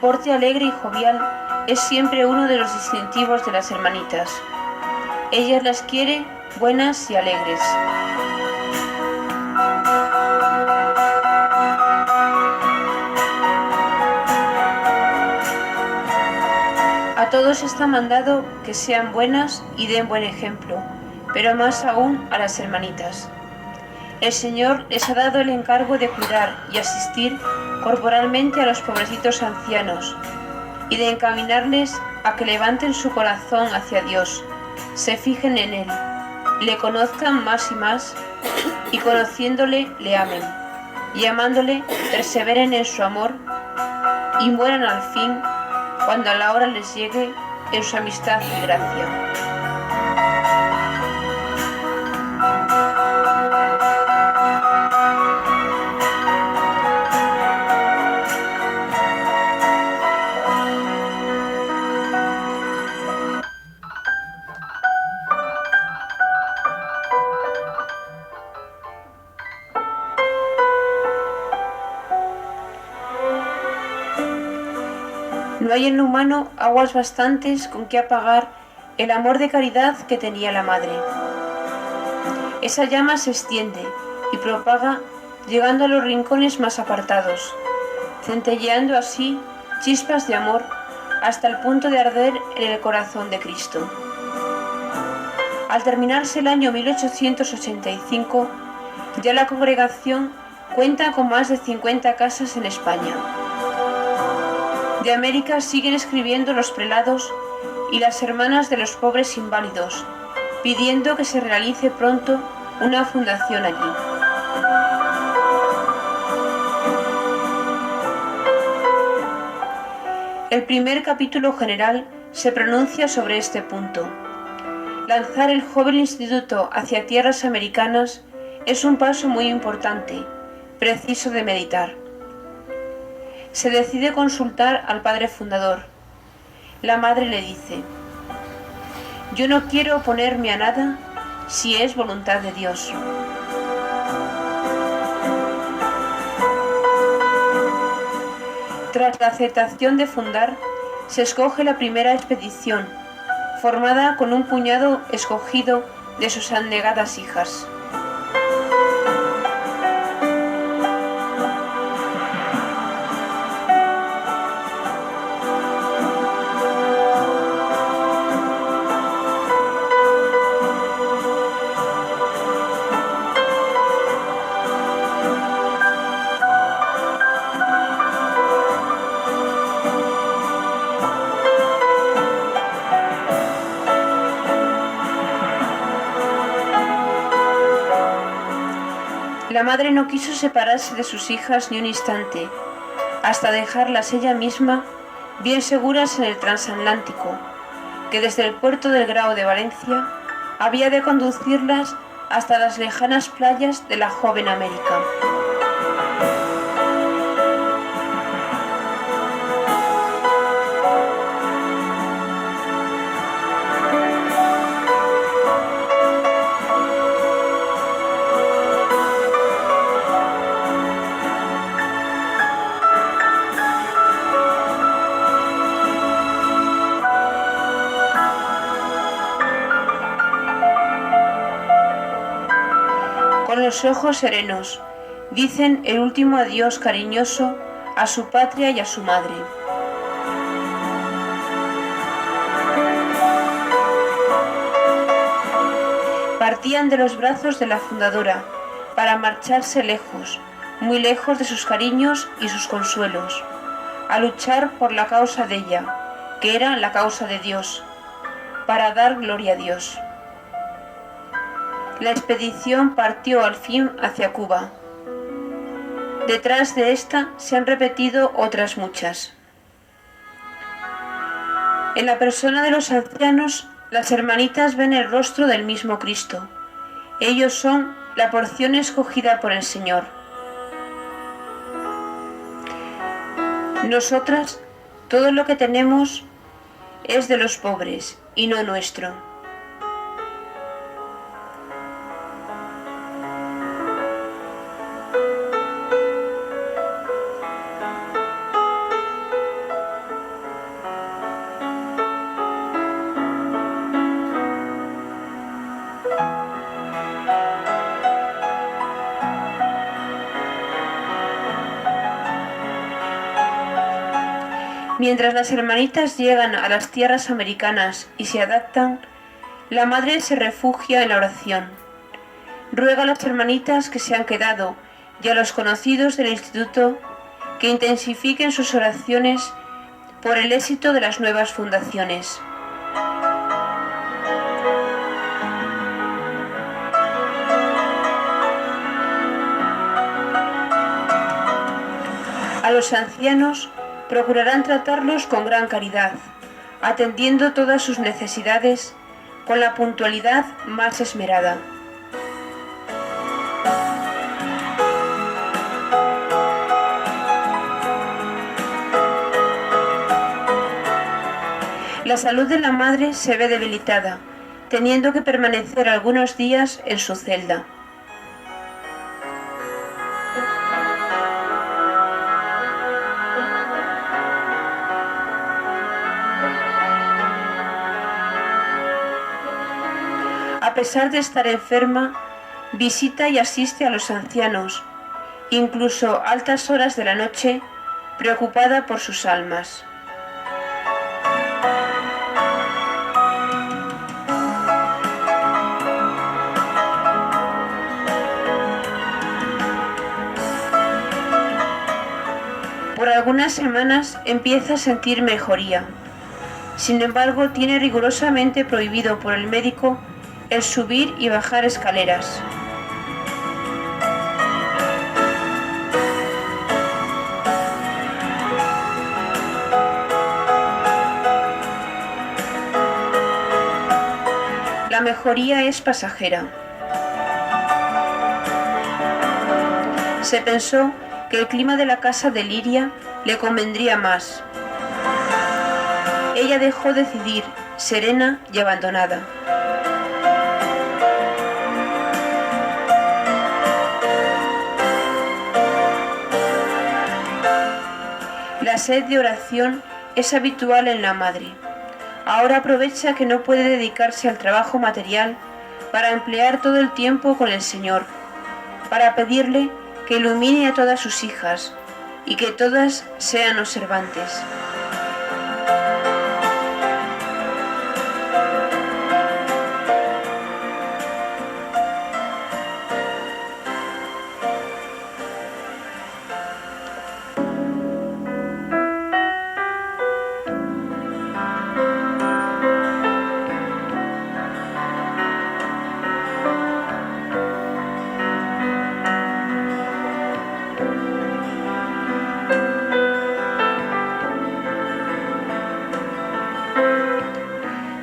porte alegre y jovial es siempre uno de los distintivos de las hermanitas. Ellas las quiere buenas y alegres. A todos está mandado que sean buenas y den buen ejemplo, pero más aún a las hermanitas. El Señor les ha dado el encargo de cuidar y asistir corporalmente a los pobrecitos ancianos y de encaminarles a que levanten su corazón hacia Dios, se fijen en Él, le conozcan más y más y conociéndole le amen y amándole perseveren en su amor y mueran al fin cuando a la hora les llegue en su amistad y gracia. No hay en lo humano aguas bastantes con que apagar el amor de caridad que tenía la madre. Esa llama se extiende y propaga llegando a los rincones más apartados, centelleando así chispas de amor hasta el punto de arder en el corazón de Cristo. Al terminarse el año 1885, ya la congregación cuenta con más de 50 casas en España. De América siguen escribiendo los prelados y las hermanas de los pobres inválidos, pidiendo que se realice pronto una fundación allí. El primer capítulo general se pronuncia sobre este punto. Lanzar el joven instituto hacia tierras americanas es un paso muy importante, preciso de meditar. Se decide consultar al padre fundador. La madre le dice: yo no quiero oponerme a nada si es voluntad de Dios. Tras la aceptación de fundar, se escoge la primera expedición, formada con un puñado escogido de sus abnegadas hijas. La madre no quiso separarse de sus hijas ni un instante, hasta dejarlas ella misma bien seguras en el transatlántico, que desde el puerto del Grao de Valencia había de conducirlas hasta las lejanas playas de la joven América. Con los ojos serenos, dicen el último adiós cariñoso a su patria y a su madre. Partían de los brazos de la fundadora para marcharse lejos, muy lejos de sus cariños y sus consuelos, a luchar por la causa de ella, que era la causa de Dios, para dar gloria a Dios. La expedición partió al fin hacia Cuba. Detrás de esta se han repetido otras muchas. En la persona de los ancianos, las hermanitas ven el rostro del mismo Cristo. Ellos son la porción escogida por el Señor. Nosotras, todo lo que tenemos es de los pobres y no nuestro. Mientras las hermanitas llegan a las tierras americanas y se adaptan, la madre se refugia en la oración. Ruega a las hermanitas que se han quedado y a los conocidos del instituto que intensifiquen sus oraciones por el éxito de las nuevas fundaciones. A los ancianos procurarán tratarlos con gran caridad, atendiendo todas sus necesidades con la puntualidad más esmerada. La salud de la madre se ve debilitada, teniendo que permanecer algunos días en su celda. A pesar de estar enferma, visita y asiste a los ancianos, incluso a altas horas de la noche, preocupada por sus almas. Por algunas semanas empieza a sentir mejoría. Sin embargo, tiene rigurosamente prohibido por el médico el subir y bajar escaleras. La mejoría es pasajera. Se pensó que el clima de la casa de Liria le convendría más. Ella dejó decidir, serena y abandonada. La sed de oración es habitual en la madre. Ahora aprovecha que no puede dedicarse al trabajo material para emplear todo el tiempo con el Señor, para pedirle que ilumine a todas sus hijas y que todas sean observantes.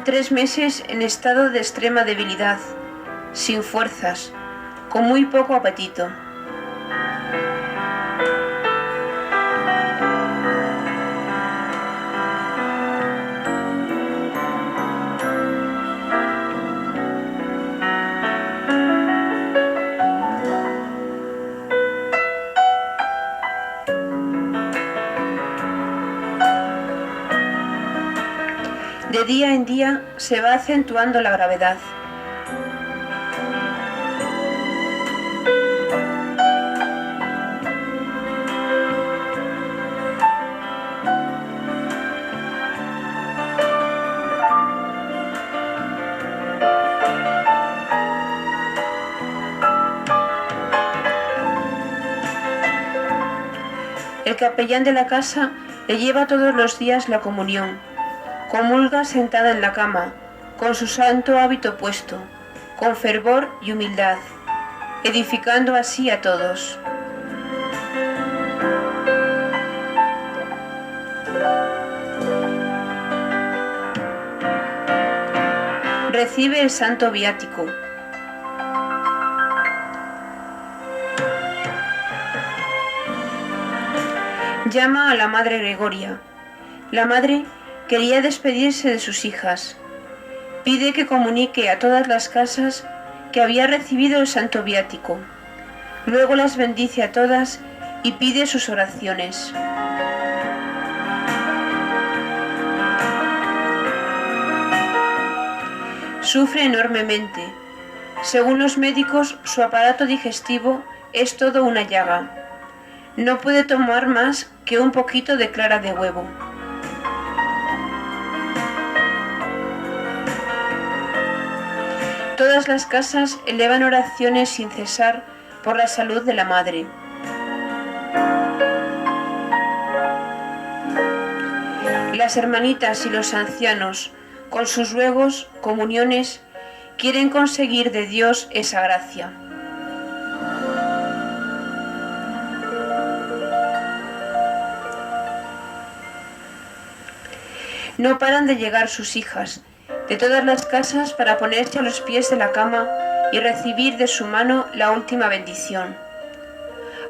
Tres meses en estado de extrema debilidad, sin fuerzas, con muy poco apetito. De día en día se va acentuando la gravedad. El capellán de la casa le lleva todos los días la comunión. Comulga sentada en la cama, con su santo hábito puesto, con fervor y humildad, edificando así a todos. Recibe el santo viático. Llama a la madre Gregoria. La madre quería despedirse de sus hijas. Pide que comunique a todas las casas que había recibido el santo viático. Luego las bendice a todas y pide sus oraciones. Sufre enormemente. Según los médicos, su aparato digestivo es todo una llaga. No puede tomar más que un poquito de clara de huevo. Todas las casas elevan oraciones sin cesar por la salud de la madre. Las hermanitas y los ancianos, con sus ruegos, comuniones, quieren conseguir de Dios esa gracia. No paran de llegar sus hijas, de todas las casas, para ponerse a los pies de la cama y recibir de su mano la última bendición.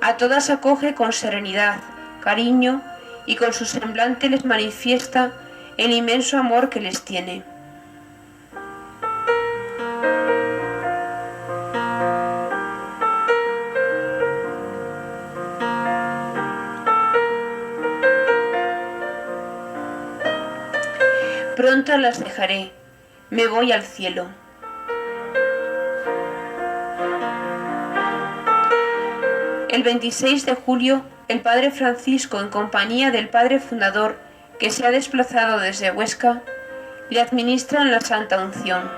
A todas acoge con serenidad, cariño, y con su semblante les manifiesta el inmenso amor que les tiene. Pronto las dejaré, me voy al cielo. El 26 de julio, el padre Francisco, en compañía del padre fundador, que se ha desplazado desde Huesca, le administran la Santa Unción.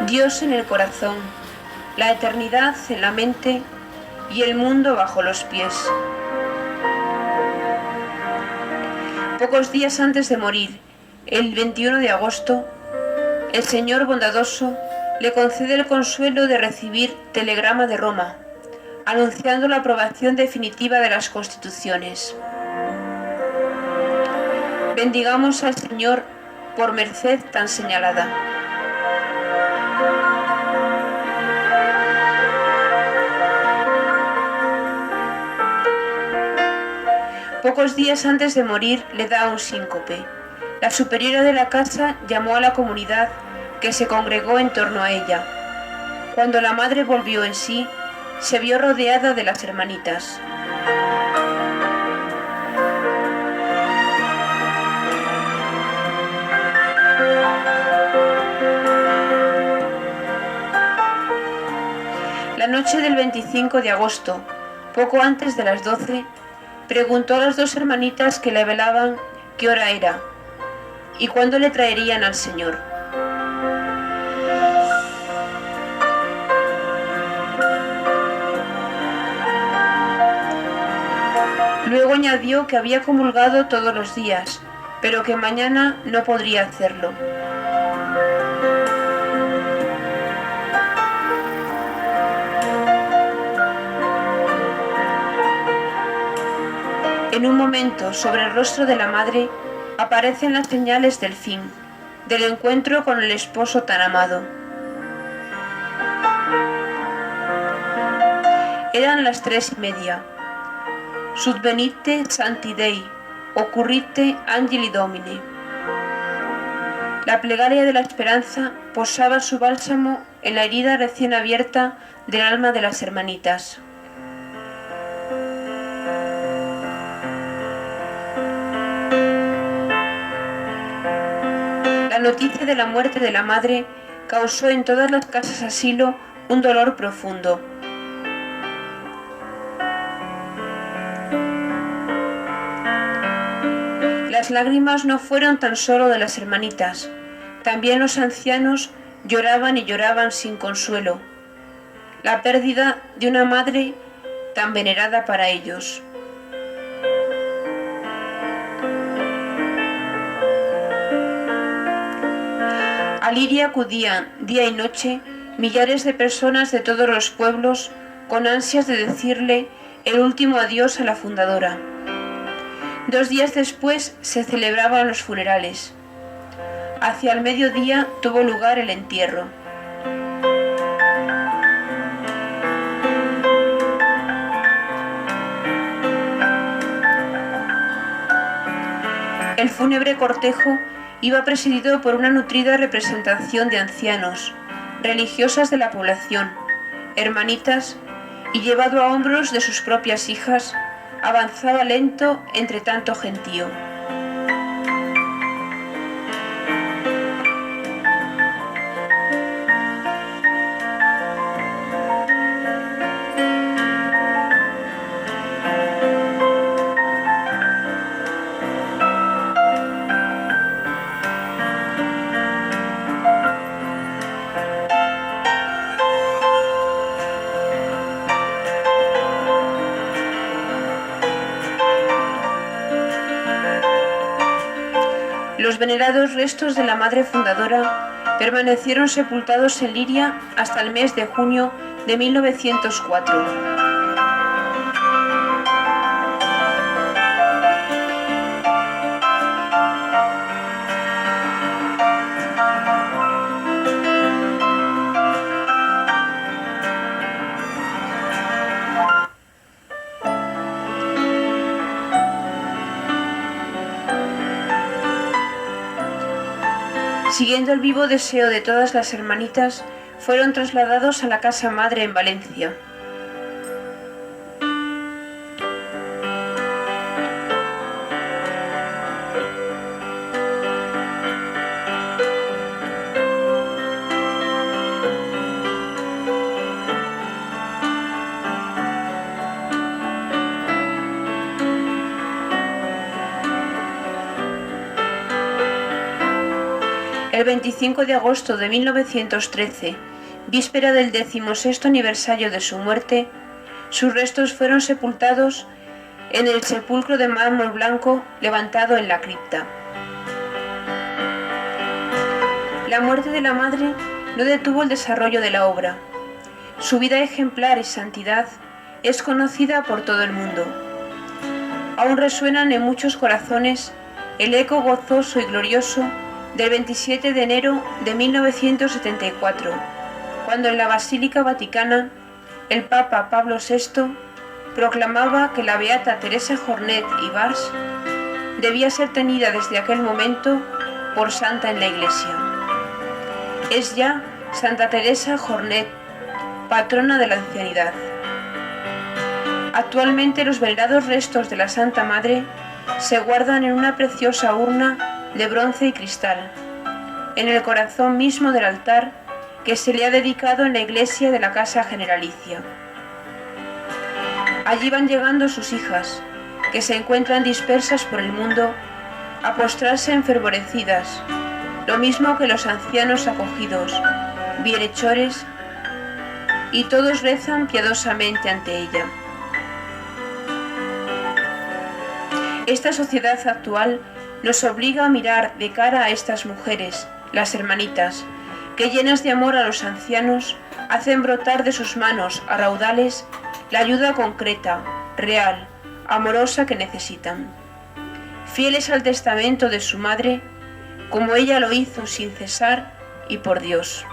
Dios en el corazón, la eternidad en la mente y el mundo bajo los pies. Pocos días antes de morir, el 21 de agosto, el Señor bondadoso le concede el consuelo de recibir telegrama de Roma, anunciando la aprobación definitiva de las constituciones. Bendigamos al Señor por merced tan señalada. Pocos días antes de morir le da un síncope. La superiora de la casa llamó a la comunidad que se congregó en torno a ella. Cuando la madre volvió en sí, se vio rodeada de las hermanitas. La noche del 25 de agosto, poco antes de las 12, preguntó a las dos hermanitas que le velaban qué hora era y cuándo le traerían al Señor. Luego añadió que había comulgado todos los días, pero que mañana no podría hacerlo. En un momento, sobre el rostro de la madre, aparecen las señales del fin, del encuentro con el esposo tan amado. Eran las 3:30. Subvenite Sancti Dei, occurrite Angeli Domini. La plegaria de la esperanza posaba su bálsamo en la herida recién abierta del alma de las hermanitas. La noticia de la muerte de la madre causó en todas las casas asilo un dolor profundo. Las lágrimas no fueron tan solo de las hermanitas, también los ancianos lloraban y lloraban sin consuelo, la pérdida de una madre tan venerada para ellos. A Liria acudían día y noche millares de personas de todos los pueblos con ansias de decirle el último adiós a la fundadora. 2 días después se celebraban los funerales. Hacia el mediodía tuvo lugar el entierro. El fúnebre cortejo iba presidido por una nutrida representación de ancianos, religiosas de la población, hermanitas, y llevado a hombros de sus propias hijas, avanzaba lento entre tanto gentío. Los venerados restos de la madre fundadora permanecieron sepultados en Liria hasta el mes de junio de 1904. Siguiendo el vivo deseo de todas las hermanitas, fueron trasladados a la casa madre en Valencia. El 25 de agosto de 1913, víspera del 16º aniversario de su muerte, sus restos fueron sepultados en el sepulcro de mármol blanco levantado en la cripta. La muerte de la madre no detuvo el desarrollo de la obra. Su vida ejemplar y santidad es conocida por todo el mundo. Aún resuenan en muchos corazones el eco gozoso y glorioso del 27 de enero de 1974, cuando en la Basílica Vaticana el Papa Pablo VI proclamaba que la beata Teresa Jornet i Bars debía ser tenida desde aquel momento por santa en la Iglesia. Es ya Santa Teresa Jornet, patrona de la ancianidad. Actualmente los venerados restos de la Santa Madre se guardan en una preciosa urna de bronce y cristal, en el corazón mismo del altar que se le ha dedicado en la iglesia de la Casa Generalicia. Allí van llegando sus hijas, que se encuentran dispersas por el mundo, a postrarse enfervorecidas, lo mismo que los ancianos acogidos, bienhechores, y todos rezan piadosamente ante ella. Esta sociedad actual nos obliga a mirar de cara a estas mujeres, las hermanitas, que llenas de amor a los ancianos, hacen brotar de sus manos a raudales la ayuda concreta, real, amorosa que necesitan. Fieles al testamento de su madre, como ella lo hizo sin cesar y por Dios.